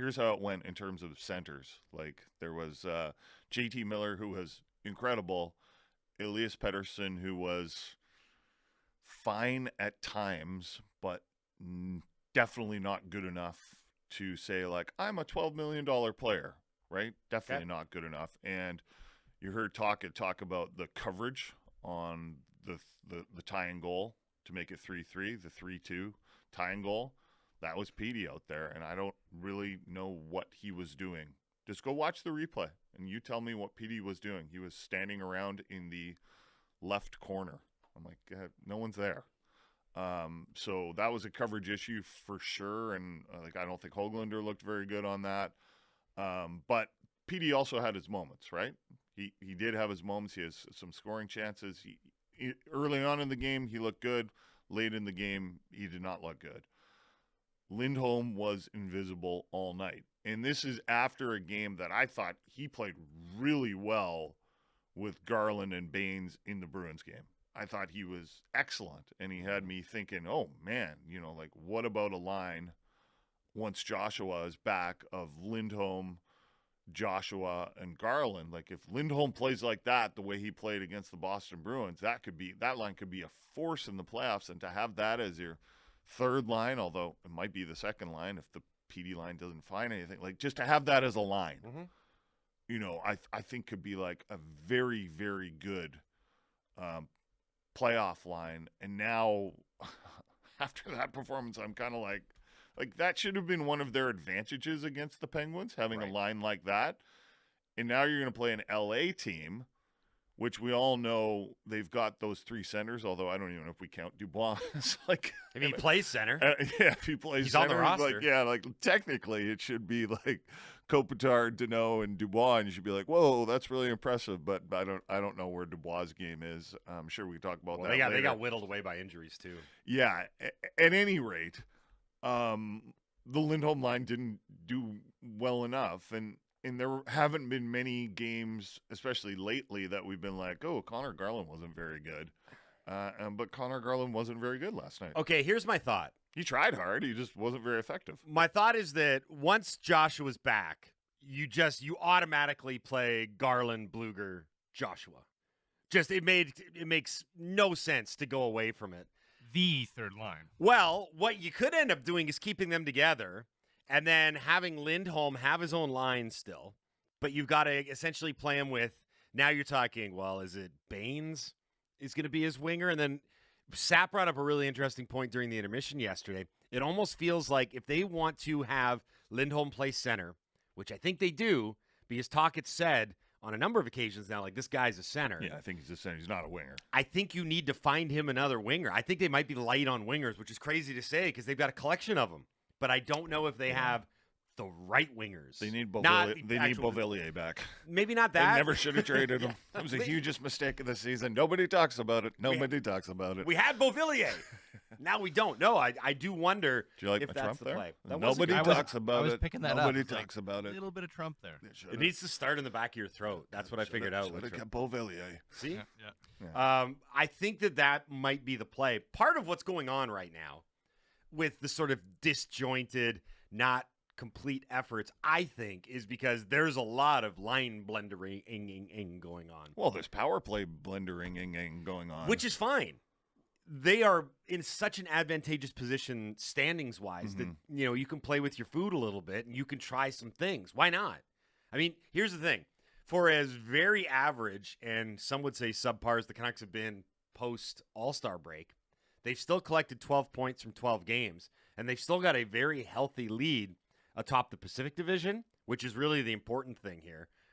here's how it went in terms of centers. Like there was JT Miller, who was incredible, Elias Pettersson, who was fine at times, but definitely not good enough to say, like, I'm a $12 million player, right? Definitely not good enough. And you heard talk about the coverage on the tying goal to make it 3-3, the 3-2 tying goal. That was Petey out there, and I don't really know what he was doing. Just go watch the replay, and you tell me what Petey was doing. He was standing around in the left corner. I'm like, no one's there. So that was a coverage issue for sure, and like I don't think Höglander looked very good on that. But Petey also had his moments, right? He did have his moments. He has some scoring chances. He early on in the game, he looked good. Late in the game, he did not look good. Lindholm was invisible all night. And this is after a game that I thought he played really well with Garland and Baines in the Bruins game. I thought he was excellent, and he had me thinking, oh, man, like what about a line once Joshua is back of Lindholm, Joshua, and Garland? Like if Lindholm plays like that the way he played against the Boston Bruins, that line could be a force in the playoffs, and to have that as your third line, although it might be the second line if the PD line doesn't find anything, like just to have that as a line, I think could be like a very, very good playoff line. And now after that performance, I'm kind of like that should have been one of their advantages against the Penguins, having a line like that. And now you're going to play an LA team, which we all know they've got those three centers, although I don't even know if we count Dubois. It's like if he plays center. If he plays he's center, on the roster. Like technically it should be like Kopitar, Deneau, and Dubois, and you should be like, whoa, that's really impressive. But I don't know where Dubois' game is. I'm sure we can talk about that later. They got whittled away by injuries too. Yeah. At any rate, the Lindholm line didn't do well enough, and there haven't been many games, especially lately, that we've been like, oh, Connor Garland wasn't very good. But Connor Garland wasn't very good last night. Okay, here's my thought. He tried hard. He just wasn't very effective. My thought is that once Joshua's back, you automatically play Garland, Bluger, Joshua. It makes no sense to go away from it. The third line. Well, what you could end up doing is keeping them together and then having Lindholm have his own line still, but you've got to essentially play him with, now you're talking, well, is it Baines is going to be his winger? And then Sapp brought up a really interesting point during the intermission yesterday. It almost feels like if they want to have Lindholm play center, which I think they do, because Tocchet said on a number of occasions now, like, this guy's a center. Yeah, I think he's a center. He's not a winger. I think you need to find him another winger. I think they might be light on wingers, which is crazy to say because they've got a collection of them. But I don't know if they have the right wingers. They need Beauvillier back. Maybe not that. They never should have traded him. It was a hugest mistake of the season. Nobody talks about it. We had Beauvillier. Now we don't. No, I do wonder if that's the play. Nobody talks about it. I was picking that Nobody up. talks about it. A little bit of Trump there. It needs to start in the back of your throat. That's what I figured out. Should have kept Beauvillier. See? Yeah. I think that might be the play. Part of what's going on right now with the sort of disjointed, not complete efforts, I think, is because there's a lot of line blendering going on. Well, there's power play blendering going on. Which is fine. They are in such an advantageous position standings-wise that, you can play with your food a little bit and you can try some things. Why not? I mean, here's the thing. For as very average and some would say subpar as the Canucks have been post-All-Star break, they've still collected 12 points from 12 games, and they've still got a very healthy lead atop the Pacific Division, which is really the important thing here.